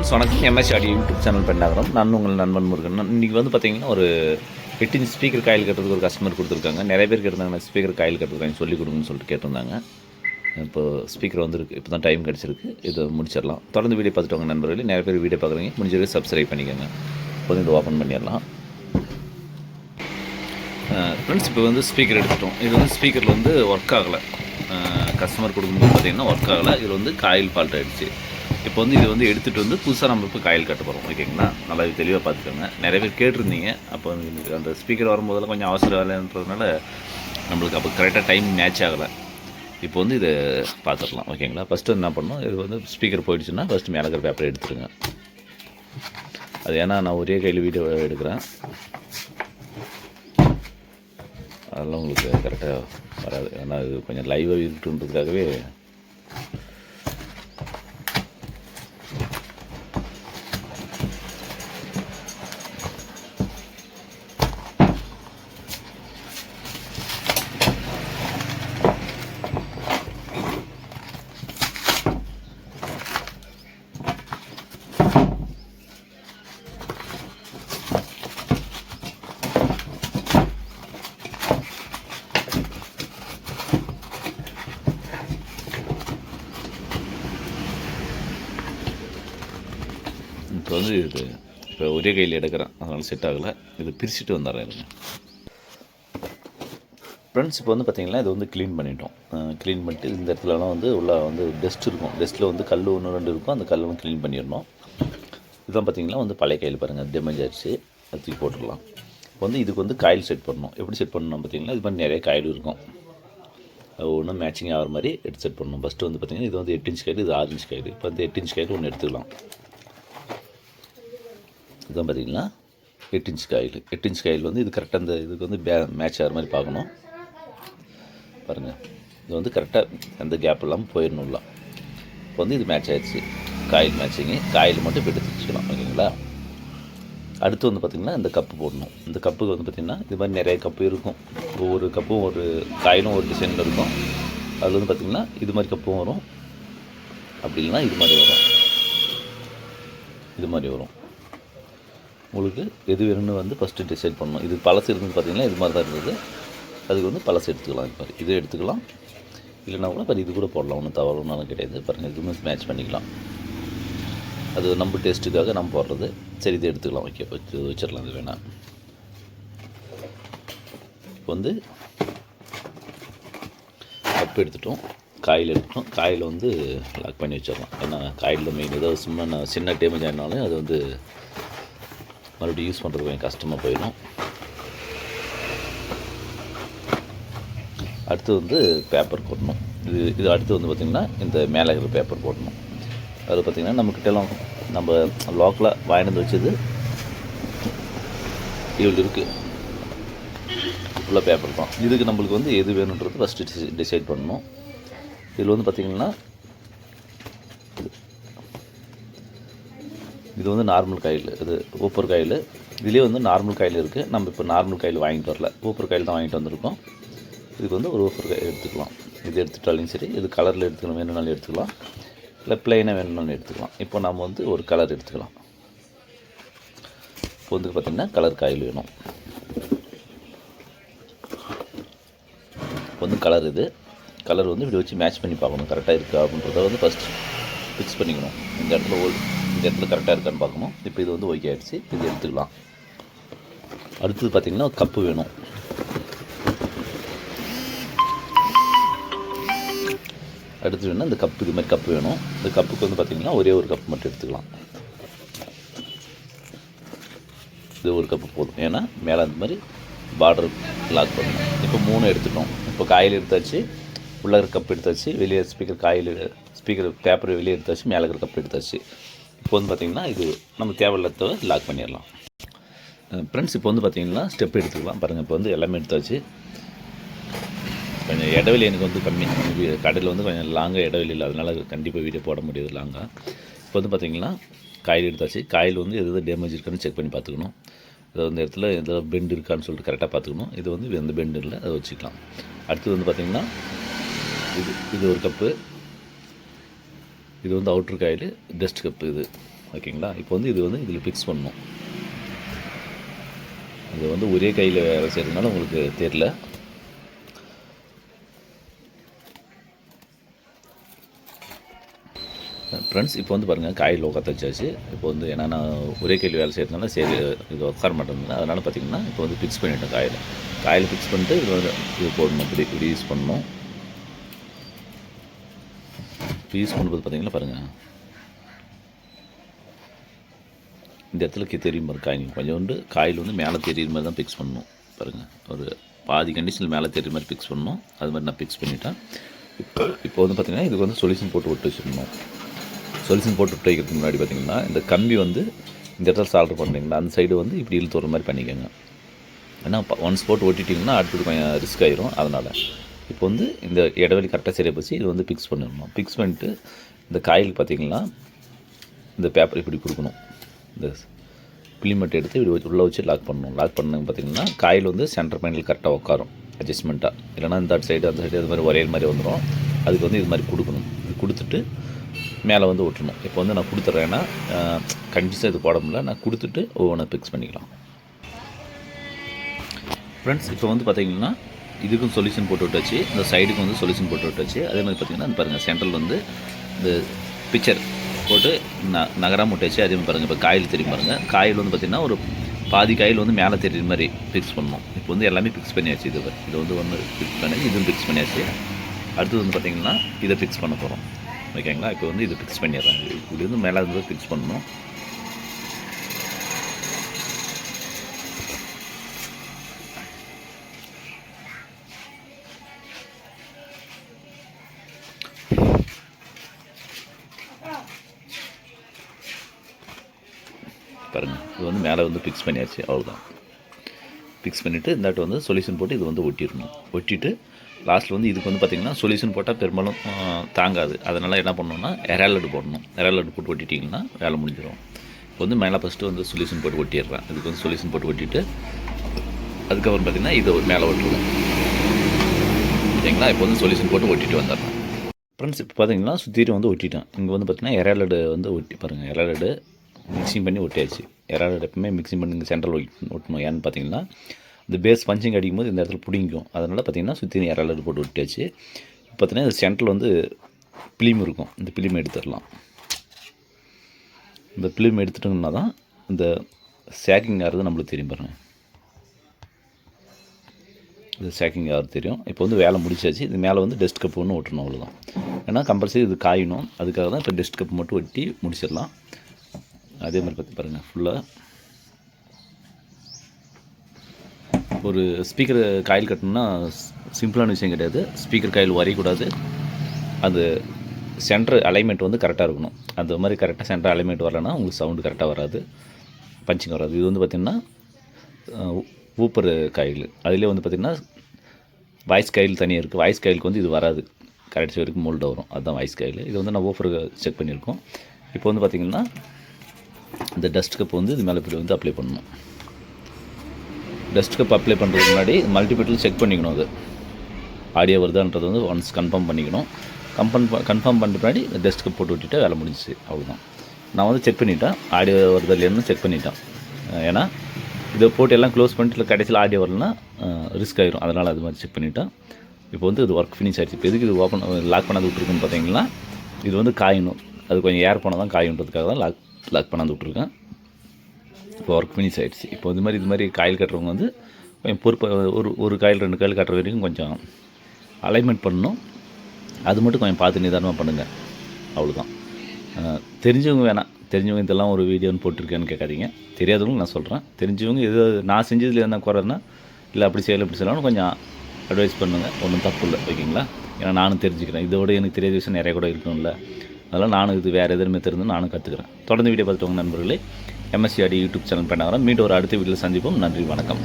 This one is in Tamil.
ஃப்ரெண்ட்ஸ் வணக்கம். எம்எஸ்சி ஆடியோ யூடியூப் சேனல் பண்ணாகிறோம். நான் உங்கள் நண்பன் முருகன். இன்றைக்கி வந்து பார்த்திங்கன்னா ஒரு 8 இன்ச் ஸ்பீக்கர் காயில் கட்டுறதுக்கு ஒரு கஸ்டமர் கொடுத்துருக்காங்க. நிறைய பேர் கேட்டிருந்தாங்க ஸ்பீக்கர் காயில் கட்டுறதுக்கு சொல்லிக் கொடுங்கன்னு சொல்லிட்டு கேட்டிருந்தாங்க. இப்போ ஸ்பீக்கர் வந்துருக்கு. இப்போ தான் டைம் கிடச்சிருக்கு. இதை முடிச்சிடலாம். தொடர்ந்து வீடியோ பார்த்துட்டு வாங்க நண்பர்களே. நிறைய பேர் வீடியோ பார்க்குறீங்க. முடிஞ்சவரை சப்ஸ்கிரைப் பண்ணிக்கோங்க. இப்போ வந்து இதை ஓப்பன் பண்ணிடலாம். ஃப்ரெண்ட்ஸ் இப்போ வந்து ஸ்பீக்கர் எடுத்துட்டோம். இது வந்து ஸ்பீக்கரில் வந்து ஒர்க் ஆகலை. கஸ்டமர் கொடுக்கும்போது பார்த்திங்கன்னா ஒர்க் ஆகலை. இதில் வந்து காயில் ஃபால்ட் ஆகிடுச்சு. இப்போ வந்து இது வந்து எடுத்துகிட்டு வந்து புதுசாக நம்ம இப்போ காயில் கட்ட போகிறோம். ஓகேங்களா? நல்லா தெளிவாக பார்த்துக்கோங்க. நிறைய பேர் கேட்டிருந்தீங்க. அப்போ அந்த ஸ்பீக்கர் வரும்போதெல்லாம் கொஞ்சம் அவசர வேலைன்றதுனால நம்மளுக்கு அப்போ கரெக்டாக டைம் மேட்ச் ஆகலை. இப்போ வந்து இதை பார்த்துடலாம். ஓகேங்களா? ஃபஸ்ட்டு என்ன பண்ணணும், இது வந்து ஸ்பீக்கர் போயிடுச்சுன்னா ஃபஸ்ட்டு மேலே இருக்கிற பேப்பரை எடுத்துருங்க. அது ஏன்னா நான் ஒரே கையில் வீடியோ எடுக்கிறேன், அதெல்லாம் உங்களுக்கு கரெக்டாக வராது. ஏன்னா இது கொஞ்சம் லைவாக இருக்குன்றதுக்காகவே இப்போ வந்து இது இப்போ ஒரே கையில் எடுக்கிறேன், அதனால் செட் ஆகலை. இது பிரிச்சுட்டு வந்துடுறேன். ஃப்ரெண்ட்ஸ் இப்போ வந்து பார்த்திங்கன்னா இது வந்து க்ளீன் பண்ணிட்டோம். க்ளீன் பண்ணிட்டு இந்த இடத்துலலாம் வந்து உள்ள வந்து டஸ்ட் இருக்கும். டஸ்ட்டில் வந்து கல் 1-2 இருக்கும். அந்த கல் வந்து க்ளீன் பண்ணிடணும். இதுதான் பார்த்திங்கன்னா வந்து பழைய கையில் பாருங்கள் டேமேஜ் ஆகிடுச்சு. அது தூக்கி போட்டுடலாம். இப்போ வந்து இதுக்கு வந்து காயில் செட் பண்ணணும். எப்படி செட் பண்ணணும் பார்த்திங்கன்னா, இது மாதிரி நிறைய காயில் இருக்கும். அது ஒன்றும் மேட்சிங் ஆகிற மாதிரி எடுத்து செட் பண்ணணும். ஃபஸ்ட்டு வந்து பார்த்திங்கன்னா இது வந்து 8 இன்ச் காயில், இது 6 இன்ச் காயில். இப்போ வந்து 8 இன்ச் காயில் ஒன்று எடுத்துக்கலாம். இதுதான் பார்த்திங்கன்னா 8 இன்ச் காயில். 8 இன்ச் காயில் வந்து இது கரெக்டாக இந்த இதுக்கு வந்து மேட்ச் ஆகிற மாதிரி பார்க்கணும். பாருங்கள், இது வந்து கரெக்டாக எந்த கேப் இல்லாமல் போயிடணும்ல. இப்போ வந்து இது மேட்ச் ஆகிடுச்சு. Coil matching. காயில் மட்டும் இப்போ எடுத்து வச்சுக்கலாம். ஓகேங்களா? அடுத்து வந்து பார்த்திங்கன்னா இந்த கப்பு போடணும். இந்த கப்புக்கு வந்து பார்த்திங்கன்னா இது மாதிரி நிறைய கப்பு இருக்கும். ஒவ்வொரு கப்பும் ஒரு காயிலும் ஒரு டிசைனில் இருக்கும். அதில் வந்து பார்த்திங்கன்னா இது மாதிரி கப்பும் வரும், அப்படி இல்லைன்னா இது மாதிரி வரும். இது மாதிரி வரும். உங்களுக்கு எது வேணும்னு வந்து ஃபஸ்ட்டு டிசைட் பண்ணணும். இது பழசு இருந்து பார்த்திங்கன்னா இது மாதிரி தான் இருந்தது. அதுக்கு வந்து பழசு எடுத்துக்கலாம். இது மாதிரி இது எடுத்துக்கலாம். இல்லைனா கூட இப்போ இது கூட போடலாம். ஒன்றும் தவறுனாலும் கிடையாது. பாருங்கள், இதுவுமே மேட்ச் பண்ணிக்கலாம். அது நம்ம டேஸ்ட்டுக்காக நம்ம போடுறது. சரி, இது எடுத்துக்கலாம். ஓகே, வச்சிடலாம். இது வேணாம். இப்போ வந்து கப்பு எடுத்துட்டோம், காயில் எடுத்துட்டோம். காயில் வந்து லாக் பண்ணி வச்சிடலாம். ஏன்னா காயில் மெயின் ஏதாவது சும்மா சின்ன டேமேஜ் ஆகினாலும் அது வந்து மறுபடியும் யூஸ் பண்ணுறது கொஞ்சம் கஷ்டமாக போயிடும். அடுத்து வந்து பேப்பர் போடணும். இது அடுத்து வந்து பார்த்திங்கன்னா இந்த மேலே இருக்கிற பேப்பர் போடணும். அது பார்த்திங்கன்னா நம்மக்கிட்டலாம் நம்ம லோக்கலாக வாங்கிட்டு வச்சது இவ்வளோ இருக்குது. ஃபுல்லாக பேப்பர் தான். இதுக்கு நம்மளுக்கு வந்து எது வேணுன்றது ஃபஸ்ட்டு டிசைட் பண்ணணும். இதில் வந்து பார்த்திங்கன்னா இது வந்து நார்மல் காயில், இது ஊப்பர் காயில். இதுலேயே வந்து நார்மல் காயில் இருக்குது. நம்ம இப்போ நார்மல் காயில் வாங்கிட்டு வரல, ஊப்பர் காயில் தான் வாங்கிட்டு வந்திருக்கோம். இதுக்கு வந்து ஒரு ஊப்பர் காயில் எடுத்துக்கலாம். இது எடுத்துட்டாலும் சரி, இது கலரில் எடுத்துக்கணும் வேணும்னாலும் எடுத்துக்கலாம், இல்லை ப்ளைனாக வேணும்னாலும் எடுத்துக்கலாம். இப்போ நம்ம வந்து ஒரு கலர் எடுத்துக்கலாம். இப்போ வந்து பார்த்திங்கன்னா கலர் காயில் வேணும். இப்போ வந்து கலர் இது கலர் வந்து இப்படி வச்சு மேட்ச் பண்ணி பார்க்கணும் கரெக்டாக இருக்கா அப்படின்றத வந்து ஃபஸ்ட் ஃபிக்ஸ் பண்ணிக்கணும். இந்த இடத்துல கரெக்டாக இருக்கான்னு பார்க்கணும். இப்போ இது வந்து ஓகே ஆகிடுச்சு. இது எடுத்துக்கலாம். அடுத்தது பார்த்திங்கன்னா கப்பு வேணும். அடுத்து வேணும்னா இந்த கப்பு, இது மாதிரி கப்பு வேணும். இந்த கப்புக்கு வந்து பார்த்திங்கன்னா ஒரே ஒரு கப்பு மட்டும் எடுத்துக்கலாம். இது ஒரு கப்பு போதும். ஏன்னா மேலே அந்த மாதிரி பார்டர் லாக் பண்ணணும். இப்போ 3 எடுத்துட்டோம். இப்போ காயில் எடுத்தாச்சு, உள்ளே இருக்கிற கப் எடுத்தாச்சு, வெளியே ஸ்பீக்கர் பேப்பர் வெளியே எடுத்தாச்சு, மேலே இருக்கிற கப் எடுத்தாச்சு. இப்போ வந்து பார்த்திங்கன்னா இது நம்ம தேவையில்லாத லாக் பண்ணிடலாம். ஃப்ரெண்ட்ஸ் இப்போ வந்து பார்த்திங்கன்னா ஸ்டெப் எடுத்துக்கலாம். பாருங்கள், இப்போ வந்து எல்லாமே எடுத்தாச்சு. கொஞ்சம் இடைவெளி எனக்கு வந்து கம்மி. கடையில் வந்து கொஞ்சம் லாங்காக இடைவெளி இல்லை, அதனால் கண்டிப்பாக வீடியோ போட முடியாது லாங்காக. இப்போ வந்து பார்த்திங்கன்னா காயில் எடுத்தாச்சு. காயில் வந்து எது டேமேஜ் இருக்கான்னு செக் பண்ணி பார்த்துக்கணும். இதை வந்து இடத்துல எந்த பெண்ட் இருக்கான்னு சொல்லிட்டு கரெக்டாக பார்த்துக்கணும். இது வந்து எந்த பெண்டு இல்லை, அதை வச்சுக்கலாம். அடுத்தது வந்து பார்த்திங்கன்னா இது ஒரு கப்பு. இது வந்து அவுட்ரு காயில், டஸ்ட் கப்பு. ஓகேங்களா. இப்போ வந்து இது வந்து இதில் ஃபிக்ஸ் பண்ணணும். இது வந்து ஒரே கையில் வேலை செய்கிறதுனால உங்களுக்கு தெரியல. ஃப்ரெண்ட்ஸ் இப்போ வந்து பாருங்கள் காயில் உட்காந்து வச்சாச்சு. இப்போ வந்து ஏன்னா நான் ஒரே கையில் வேலை செய்கிறதுனால சரி இது உட்கார மாட்டேங்குது. அதனால் பார்த்திங்கன்னா இப்போ வந்து ஃபிக்ஸ் பண்ணிட்டேன் காயில் ஃபிக்ஸ் பண்ணிட்டு இது வந்து இது போடணும். இப்படி யூஸ் பண்ணணும். இப்போ யூஸ் பண்ணும்போது பார்த்திங்கன்னா பாருங்கள் இந்த இடத்துல தெரியும் பாருங்க காயில் கொஞ்சோண்டு காயில் வந்து மேலே தெரியுற மாதிரி தான் ஃபிக்ஸ் பண்ணணும். பாருங்கள் ஒரு பாதி கண்டிஷனில் மேலே தெரியுற மாதிரி ஃபிக்ஸ் பண்ணணும். அது மாதிரி நான் ஃபிக்ஸ் பண்ணிட்டேன். இப்போ வந்து பார்த்திங்கன்னா இதுக்கு வந்து சொல்யூஷன் போட்டு விட்டு வச்சுருந்தோம். சொல்யூஷன் போட்டு விட்டு வைக்கிறதுக்கு முன்னாடி பார்த்திங்கன்னா இந்த கம்பி வந்து இந்த இடத்துல சால்டர் பண்ணுறீங்களா அந்த சைடு வந்து இப்படி இழுத்து வர மாதிரி பண்ணிக்கோங்க. ஏன்னா ஒன்ஸ் போட்டு ஒட்டிட்டிங்கன்னா அடுத்தது கொஞ்சம் ரிஸ்க் ஆகிரும். அதனால் இப்போ வந்து இந்த இடைவெளி கரெக்டாக சரியாக போச்சு. இது வந்து ஃபிக்ஸ் பண்ணிடணும். ஃபிக்ஸ் பண்ணிட்டு இந்த காயில் பார்த்திங்கன்னா இந்த பேப்பர் இப்படி கொடுக்கணும். இந்த பிளிமெண்ட் எடுத்து இப்படி உள்ளே வச்சு லாக் பண்ணணும். லாக் பண்ணு பார்த்திங்கன்னா காயில் வந்து சென்டர் பாயிண்டில் கரெக்டாக உட்காரும் அட்ஜஸ்ட்மெண்ட்டாக. இல்லைனா இந்த சைடு அந்த சைடு அது மாதிரி ஒரே மாதிரி வந்துடும். அதுக்கு வந்து இது மாதிரி கொடுக்கணும். இது கொடுத்துட்டு மேலே வந்து ஒட்டணும். இப்போ வந்து நான் கொடுத்துட்றேன். ஏன்னா கண்டிப்பாக இது போட முடியல. நான் கொடுத்துட்டு ஒவ்வொன்றா ஃபிக்ஸ் பண்ணிக்கலாம். ஃப்ரெண்ட்ஸ் இப்போ வந்து பார்த்திங்கன்னா இதுக்கும் சொல்யூஷன் போட்டு விட்டாச்சு. இந்த சைடுக்கு வந்து சொல்யூஷன் போட்டு விட்டாச்சு. அதே மாதிரி பார்த்திங்கன்னா அந்த பாருங்கள் சென்ட்ரல் வந்து இந்த பிக்சர் போட்டு நகராக முட்டாச்சு. அதே மாதிரி பாருங்கள் இப்போ காயில் தெரியும் பாருங்கள். காயில் வந்து பார்த்திங்கன்னா ஒரு பாதி காயில் வந்து மேலே தெரியுற மாதிரி ஃபிக்ஸ் பண்ணணும். இப்போ வந்து எல்லாமே ஃபிக்ஸ் பண்ணியாச்சு. இது வந்து ஒன்று ஃபிக்ஸ் பண்ணி இதுவும் ஃபிக்ஸ் பண்ணியாச்சு. அடுத்தது வந்து பார்த்திங்கன்னா இதை ஃபிக்ஸ் பண்ண போகிறோம். ஓகேங்களா. இப்போ வந்து இதை ஃபிக்ஸ் பண்ணிடுறேன். இப்படி வந்து மேலே இருந்து ஃபிக்ஸ் பண்ணணும். பாருங்கள் இது வந்து மேலே வந்து ஃபிக்ஸ் பண்ணியாச்சு. அவ்வளோதான். ஃபிக்ஸ் பண்ணிவிட்டு இந்தாட்டு வந்து சொல்யூஷன் போட்டு இது வந்து ஒட்டிடணும். ஒட்டிட்டு லாஸ்ட்டில் வந்து இதுக்கு வந்து பார்த்திங்கன்னா சொல்யூஷன் போட்டால் பெரும்பாலும் தாங்காது. அதனால் என்ன பண்ணணும்னா எராலடு போடணும். எராலடு போட்டு ஒட்டிட்டிங்கன்னா வேலை முடிஞ்சிடும். இப்போ வந்து மேலே ஃபஸ்ட்டு வந்து சொல்யூஷன் போட்டு ஒட்டிடுறேன். இதுக்கு வந்து சொல்யூஷன் போட்டு ஒட்டிட்டு அதுக்கப்புறம் பார்த்திங்கன்னா இதை மேலே ஒட்டுருவோம். ஓகேங்களா. இப்போ வந்து சொல்யூஷன் போட்டு ஒட்டிட்டு வந்துடுறேன். ஃப்ரெண்ட்ஸ் இப்போ பார்த்திங்கன்னா சுற்றிட்டு வந்து ஒட்டிட்டேன். இங்கே வந்து பார்த்திங்கன்னா எராலடு வந்து ஒட்டி பாருங்கள். எராலடு மிக்சிங் பண்ணி ஒட்டியாச்சு. எராலடு எப்பவுமே மிக்சிங் பண்ணி இங்கே சென்ட்ரல் ஒட்டணும். ஏன்னு பார்த்திங்கன்னா இந்த பேஸ் பஞ்சிங் அடிக்கும்போது இந்த இடத்துல பிடிக்கும். அதனால் பார்த்திங்கன்னா சுற்றி எராலடு போட்டு ஒட்டியாச்சு. இப்போ பார்த்திங்கன்னா இந்த சென்ட்ரல் வந்து பிலிம் இருக்கும். இந்த பிலிம் எடுத்துடலாம். இந்த பிலிம் எடுத்துட்டோம்னா தான் இந்த சேக்கிங் ஆகிறது நம்மளுக்கு தெரியும் பாருங்கள். இது சேக்கிங் ஆகிறது தெரியும். இப்போ வந்து வேலை முடிச்சாச்சு. இது மேலே வந்து டஸ்ட் கப் ஒன்று ஒட்டணும். அவ்வளோதான். ஏன்னா கம்பல்சரி இது காயணும். அதுக்காக தான் இப்போ டஸ்ட் கப் மட்டும் ஒட்டி முடிச்சிடலாம். அதே மாதிரி பார்த்து பாருங்கள் ஃபுல்லாக ஒரு ஸ்பீக்கர் காயில் கட்டணும்னா சிம்பிளான விஷயம் கிடையாது. ஸ்பீக்கர் காயில் வரையக்கூடாது. அது சென்டர் அலைன்மெண்ட் வந்து கரெக்டாக இருக்கணும். அந்த மாதிரி கரெக்டாக சென்டர் அலைன்மெண்ட் வரலைன்னா உங்களுக்கு சவுண்டு கரெக்டாக வராது, பஞ்சிங் வராது. இது வந்து பார்த்திங்கன்னா ஊப்பர் காயில். அதிலே வந்து பார்த்திங்கன்னா வாய்ஸ் காயில் தனியாக இருக்குது. வாய்ஸ் காயிலுக்கு வந்து இது வராது. கரெக்ட் வரைக்கும் மோல்டாக வரும். அதுதான் வாய்ஸ் காயில். இது வந்து நான் ஊப்பர் செக் பண்ணியிருக்கோம். இப்போ வந்து பார்த்திங்கன்னா இந்த டஸ்ட் கப் வந்து இது மேலே இப்படி வந்து அப்ளை பண்ணணும். டஸ்ட் கப் அப்ளை பண்ணுறதுக்கு முன்னாடி மல்டிமீட்டரில் செக் பண்ணிக்கணும். அது ஆடியோ வருதான்றது வந்து ஒன்ஸ் கன்ஃபார்ம் பண்ணிக்கணும். கன்ஃபார்ம் பண்ணுற முன்னாடி இந்த டஸ்ட் கப் போட்டு விட்டுட்டு வேலை முடிஞ்சிச்சு. அவ்வளோதான். நான் வந்து செக் பண்ணிட்டேன். ஆடியோ வருதா இல்லைன்னு செக் பண்ணிட்டேன். ஏன்னா இதை போட்டு எல்லாம் க்ளோஸ் பண்ணிட்டு இல்லை கடைசியில் ஆடியோ வரலன்னா ரிஸ்க் ஆகிரும். அதனால் அது மாதிரி செக் பண்ணிவிட்டேன். இப்போ வந்து இது ஒர்க் ஃபினிஷ் ஆகிடுச்சு. இப்போ எதுக்கு இது ஓப்பன் லாக் பண்ணாது விட்ருக்குன்னு பார்த்தீங்கன்னா இது வந்து காயணும். அது கொஞ்சம் ஏர் போனால் தான் காயன்றதுக்காக தான் லாக் பண்ணாது விட்ருக்கேன். இப்போ ஒர்க் ஃபினிஷ் ஆகிடுச்சு. இப்போ இது மாதிரி காயில் கட்டுறவங்க வந்து கொஞ்சம் பொறுப்பு ஒரு காயில் 2 காயில் கட்டுற வரைக்கும் கொஞ்சம் அலைன்மெண்ட் பண்ணணும். அது மட்டும் கொஞ்சம் பார்த்து நிதானமாக பண்ணுங்கள். அவ்வளோதான். தெரிஞ்சவங்க வேணாம். தெரிஞ்சவங்க இதெல்லாம் ஒரு வீடியோன்னு போட்டிருக்கேன்னு கேட்காதீங்க. தெரியாதவங்க நான் சொல்கிறேன். தெரிஞ்சவங்க இது நான் செஞ்சதில் எதனா குறைன்னா இல்லை அப்படி செய்யலாம்னு கொஞ்சம் அட்வைஸ் பண்ணுங்கள். ஒன்றும் தப்பு இல்லை. ஓகேங்களா. ஏன்னா நானும் தெரிஞ்சுக்கிறேன். இதோட எனக்கு தெரியாத விஷயம் நிறைய கூட இருக்கும்ல. அதனால் நானும் இது வேறு எதுவுமே தெரிஞ்சு நானும் கற்றுக்கிறேன். தொடர்ந்து வீடியோ பார்த்துட்டு நண்பர்களே MSCRD யூடியூப் சேனல் பண்ண வரேன். மீண்டும் ஒரு அடுத்த வீடியோவில் சந்திப்போம். நன்றி, வணக்கம்.